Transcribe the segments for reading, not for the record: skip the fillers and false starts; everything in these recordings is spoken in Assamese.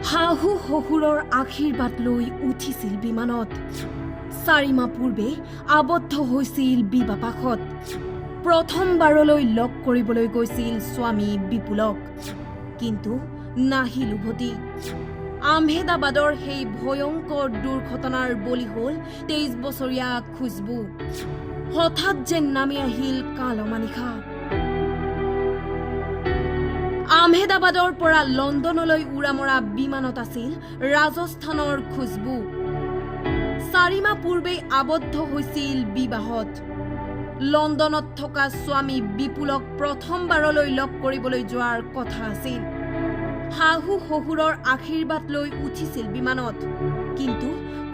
শাহু শহুৰৰ আশীৰ্বাদ লৈ উঠিছিল বিমানত। 4 মাহ পূৰ্বে আবদ্ধ হৈছিল বিবাপাশত। প্ৰথমবাৰলৈ লগ কৰিবলৈ গৈছিল স্বামী বিপুলক, কিন্তু নাহিল উভতি। আহমেদাবাদৰ সেই ভয়ংকৰ দুৰ্ঘটনাৰ বলি হ'ল 23 বছৰীয়া খুশবু। হঠাৎ যেন নামি আহিল কালমানিশা। আহমেদাবাদৰ পৰা লণ্ডনলৈ উৰা মৰা বিমানত আছিল ৰাজস্থানৰ খুশবু। 4 মাহ পূৰ্বেই আবদ্ধ হৈছিল বিবাহত। লণ্ডনত থকা স্বামী বিপুলক প্ৰথমবাৰলৈ লগ কৰিবলৈ যোৱাৰ কথা আছিল। শাহু শহুৰৰ আশীৰ্বাদ লৈ উঠিছিল বিমানত, কিন্তু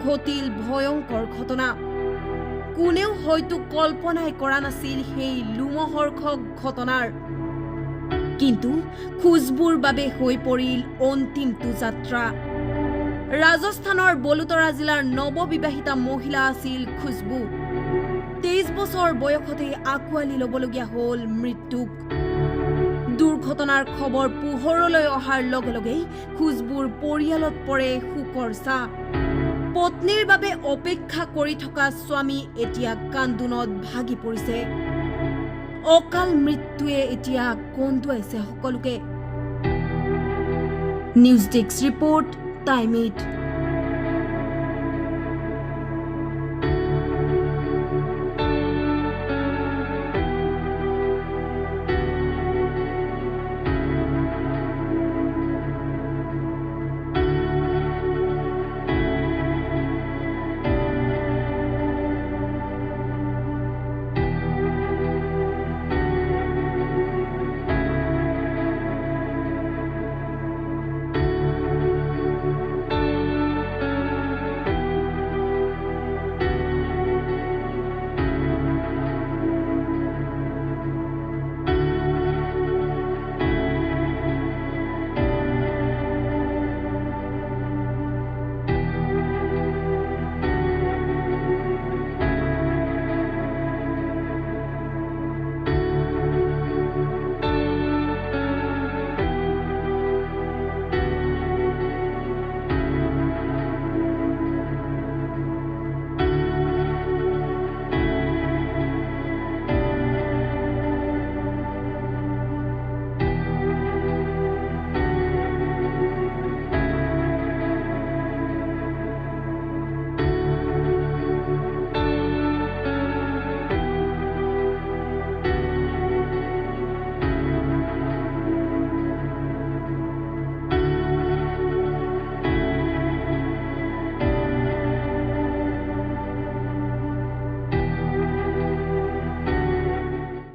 ঘটিল ভয়ংকৰ ঘটনা। কোনেও হয়তো কল্পনাই কৰা নাছিল সেই লোমহৰ্ষক ঘটনাৰ। কিন্তু খুশবুৰ বাবে হৈ পৰিল অন্তিমটো যাত্ৰা। ৰাজস্থানৰ বলোতৰা জিলাৰ নৱবিবাহিতা মহিলা আছিল খুশবু। 23 বছৰ বয়সতে আঁকোৱালি ল'বলগীয়া হ'ল মৃত্যুক। দুৰ্ঘটনাৰ খবৰ পোহৰলৈ অহাৰ লগে লগেই খুশবুৰ পৰিয়ালত পৰে শোকৰ ছাঁ। পত্নীৰ বাবে অপেক্ষা কৰি থকা স্বামী এতিয়া কান্দোনত ভাগি পৰিছে। অকাল মৃত্যুৱে এতিয়া কন্দুৱাইছে সকলোকে। News desk report, time 8।